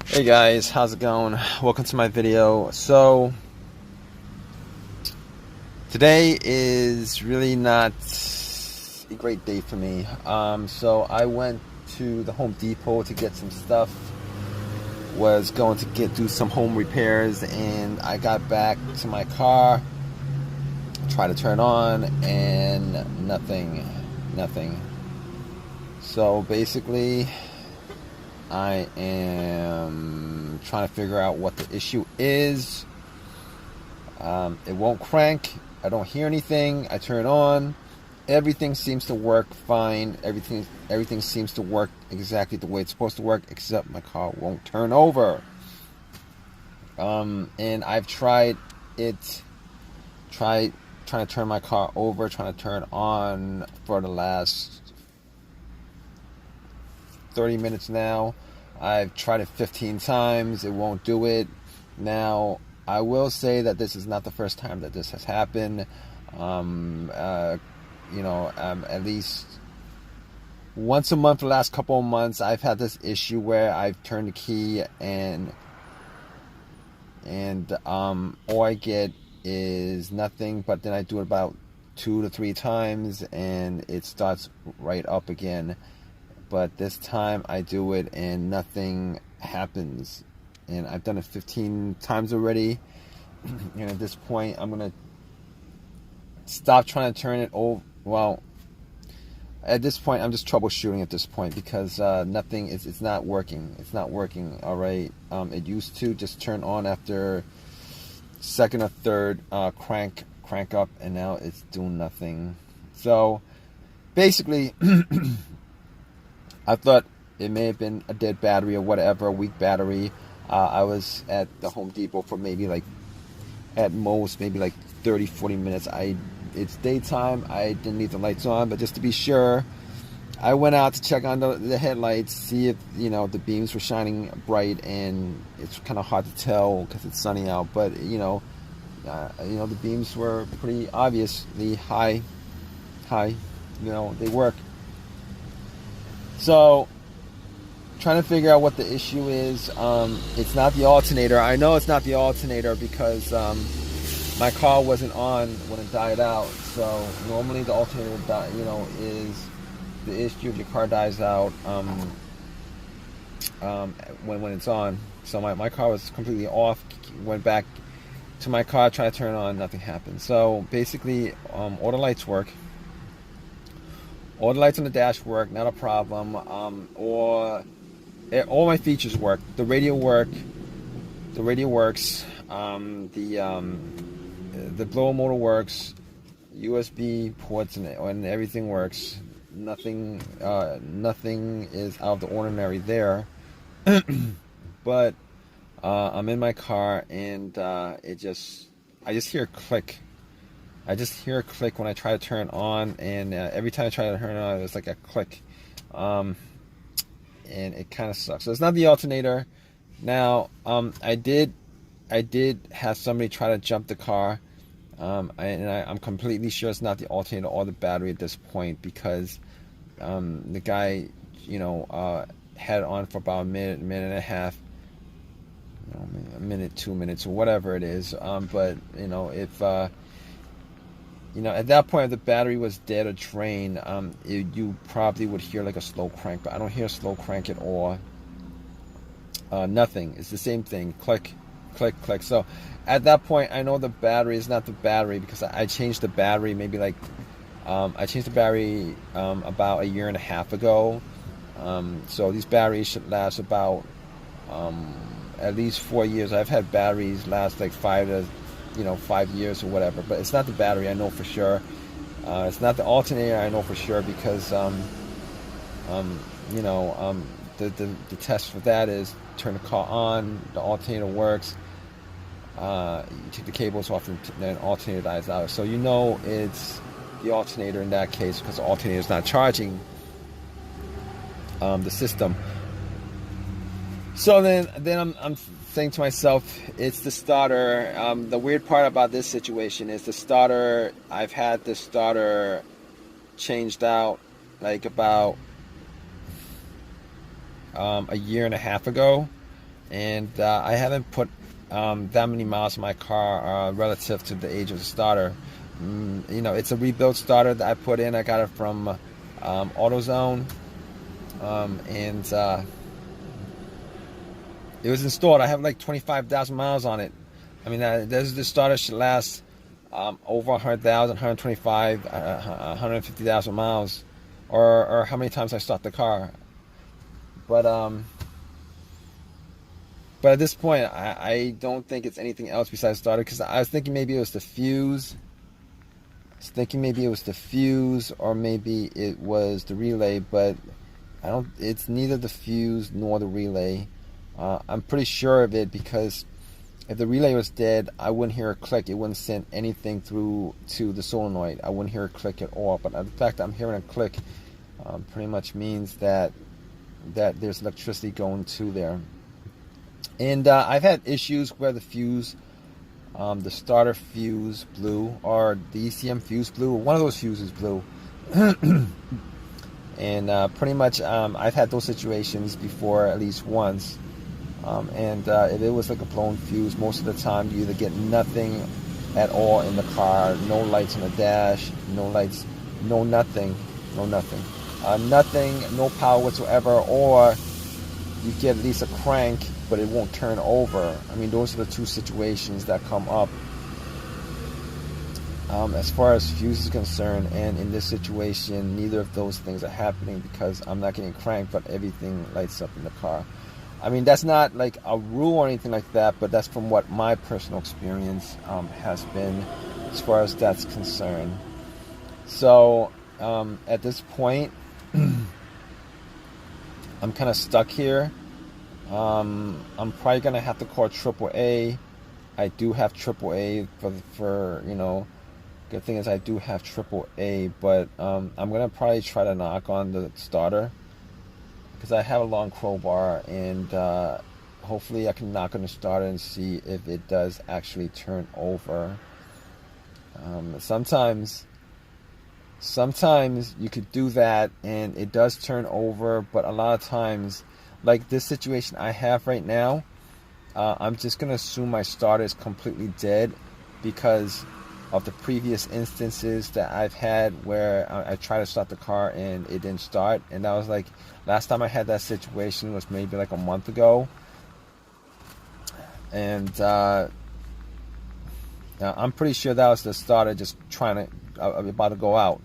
Hey guys, how's it going? Welcome to my video. So today is really not a great day for me. So I went to the Home Depot to get some stuff. Was going to do some home repairs, and I got back to my car, tried to turn on, and nothing. So basically, I am trying to figure out what the issue is. It won't crank. I don't hear anything. I turn it on. Everything seems to work fine. Everything seems to work exactly the way it's supposed to work, except my car won't turn over. And I've tried trying to turn my car over, trying to turn on for the last 30 minutes now. I've tried it 15 times. It won't do it. Now, I will say that this is not the first time that this has happened. At least once a month for the last couple of months, I've had this issue where I've turned the key and all I get is nothing, but then I do it about 2 to 3 times and it starts right up again. But this time I do it and nothing happens. And I've done it 15 times already. And at this point, I'm going to stop trying to turn it over. Well, at this point, I'm just troubleshooting at this point because nothing, it's not working. It's not working, all right? It used to just turn on after second or third crank up, and now it's doing nothing. So, basically, I thought it may have been a dead battery or whatever, a weak battery. I was at the Home Depot for maybe at most, maybe 30, 40 minutes. It's daytime. I didn't leave the lights on, but just to be sure, I went out to check on the headlights, see if, the beams were shining bright, and it's kind of hard to tell because it's sunny out, but, the beams were pretty obviously high, they work. So, trying to figure out what the issue is. It's not the alternator. I know it's not the alternator because my car wasn't on when it died out. So normally the alternator, is the issue if your car dies out when it's on. So my car was completely off. Went back to my car, tried to turn it on, nothing happened. So basically, all the lights work. All the lights on the dash work, not a problem. All my features work. The radio works. The blower motor works. USB ports and everything works. Nothing is out of the ordinary there. But I'm in my car and I just hear a click. I just hear a click when I try to turn it on, and every time I try to turn it on, it's like a click, and it kind of sucks. So it's not the alternator. Now, I did have somebody try to jump the car, I'm completely sure it's not the alternator or the battery at this point because the guy, had it on for about a minute and a half, a minute, 2 minutes, or whatever it is. But if at that point, if the battery was dead or drained, you probably would hear a slow crank, but I don't hear a slow crank at all. Nothing. It's the same thing. Click, click, click. So at that point, I know the battery is not the battery because I changed the battery maybe about a year and a half ago. So these batteries should last about at least 4 years. I've had batteries last 5 years or whatever, but it's not the battery, I know for sure. It's not the alternator, I know for sure, because the test for that is turn the car on, the alternator works, you take the cables off, and then alternator dies out. So it's the alternator in that case because the alternator is not charging the system. So then I'm saying to myself, it's the starter. The weird part about this situation is the starter. I've had the starter changed out about a year and a half ago. and I haven't put that many miles on my car relative to the age of the starter. You know, it's a rebuilt starter that I put in. I got it from AutoZone, and it was installed. I have like 25,000 miles on it. I mean, this starter should last over 100,000, 125, 150,000 miles, or how many times I start the car. But at this point, I don't think it's anything else besides starter, because I was thinking maybe it was the fuse. I was thinking maybe it was the fuse, or maybe it was the relay, but I don't. It's neither the fuse nor the relay. I'm pretty sure of it, because if the relay was dead, I wouldn't hear a click. It wouldn't send anything through to the solenoid. I wouldn't hear a click at all. But the fact that I'm hearing a click pretty much means that there's electricity going to there. And I've had issues where the fuse, the starter fuse blew, or the ECM fuse blew, or one of those fuses blew. And pretty much I've had those situations before at least once. And if it was like a blown fuse, most of the time you either get nothing at all in the car, no lights on the dash, no lights, no nothing, nothing, no power whatsoever, or you get at least a crank, but it won't turn over. I mean, those are the two situations that come up as far as fuse is concerned. And in this situation, neither of those things are happening, because I'm not getting cranked, but everything lights up in the car. I mean, that's not like a rule or anything like that, but that's from what my personal experience has been as far as that's concerned. So at this point, I'm kind of stuck here. I'm probably gonna have to call AAA. I do have AAA for you know. Good thing is I do have AAA, but I'm gonna probably try to knock on the starter, because I have a long crowbar, and hopefully I can knock on the starter and see if it does actually turn over. Sometimes you could do that and it does turn over, but a lot of times, like this situation I have right now, I'm just going to assume my starter is completely dead, because of the previous instances that I've had where I tried to start the car and it didn't start. And that was like, last time I had that situation was maybe like a month ago. And I'm pretty sure that was the starter just trying to, about to go out.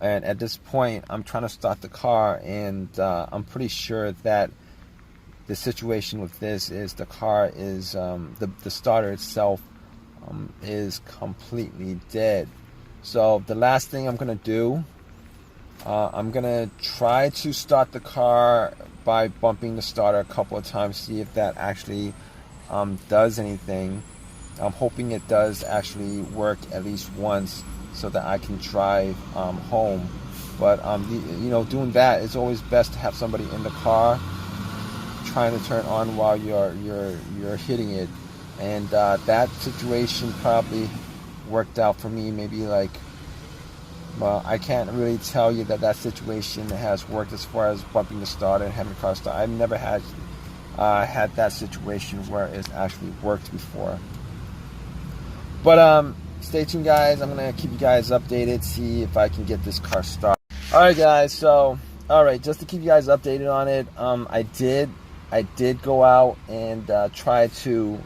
And at this point, I'm trying to start the car, and I'm pretty sure that the situation with this is the car is, the starter itself is completely dead. So the last thing I'm going to do, I'm going to try to start the car by bumping the starter a couple of times, see if that actually does anything. I'm hoping it does actually work at least once, so that I can drive home. But you know, doing that, it's always best to have somebody in the car trying to turn on while you're hitting it. And that situation probably worked out for me. Maybe like, well, I can't really tell you that situation has worked as far as bumping the starter and having the car start. I've never had that situation where it's actually worked before. But stay tuned, guys. I'm gonna keep you guys updated, see if I can get this car started. All right, guys. So, all right, just to keep you guys updated on it, I did go out and try to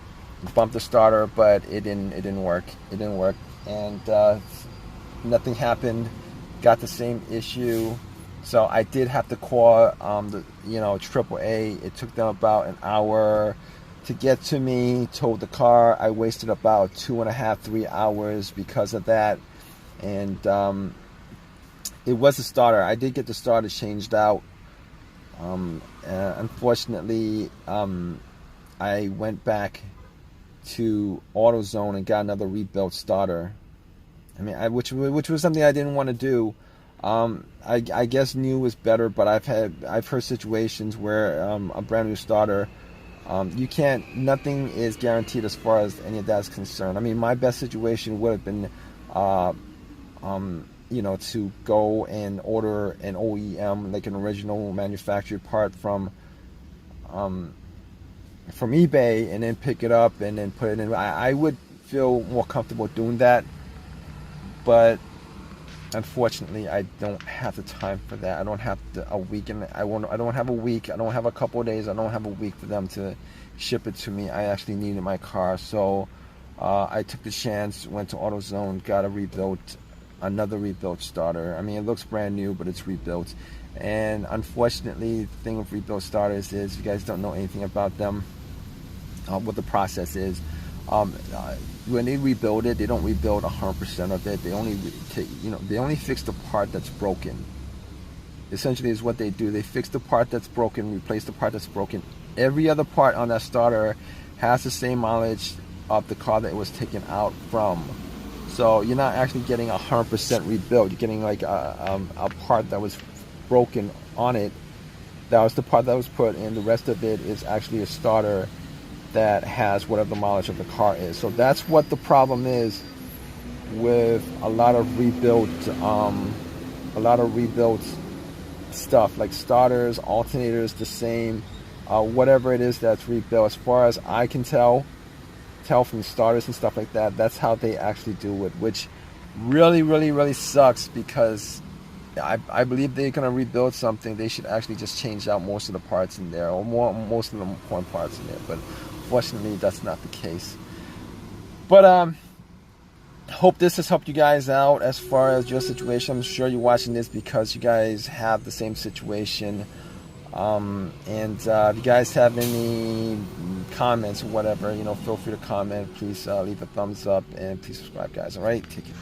bump the starter, but it didn't work. It didn't work, and nothing happened. Got the same issue. So I did have to call AAA. It took them about an hour to get to me, towed the car. I wasted about 2.5-3 hours because of that. And it was the starter. I did get the starter changed out. Unfortunately, I went back to AutoZone and got another rebuilt starter. I mean, which was something I didn't want to do. I guess new was better, but I've heard situations where a brand new starter, nothing is guaranteed as far as any of that is concerned. I mean, my best situation would have been, to go and order an OEM, like an original manufactured part from from eBay and then pick it up and then put it in. I would feel more comfortable doing that, but unfortunately, I don't have the time for that. I don't have a week, and I don't have a week. I don't have a couple of days. I don't have a week for them to ship it to me. I actually needed my car, so I took the chance. Went to AutoZone, got another rebuilt starter. I mean, it looks brand new, but it's rebuilt. And unfortunately, the thing with rebuilt starters is, if you guys don't know anything about them, what the process is. When they rebuild it, they don't rebuild 100% of it. They only they only fix the part that's broken. Essentially, is what they do. They fix the part that's broken, replace the part that's broken. Every other part on that starter has the same mileage of the car that it was taken out from. So you're not actually getting 100% rebuilt. You're getting like a part that was broken on it. That was the part that was put in. The rest of it is actually a starter that has whatever the mileage of the car is. So that's what the problem is with a lot of rebuilt stuff, like starters, alternators, the same, whatever it is that's rebuilt. As far as I can tell from starters and stuff like that, that's how they actually do it, which really sucks, because I believe they're gonna rebuild something. They should actually just change out most of the parts in there, or most of the important parts in there. But fortunately, that's not the case. But hope this has helped you guys out as far as your situation. I'm sure you're watching this because you guys have the same situation. And if you guys have any comments or whatever, feel free to comment. Please leave a thumbs up and please subscribe, guys. All right, take care.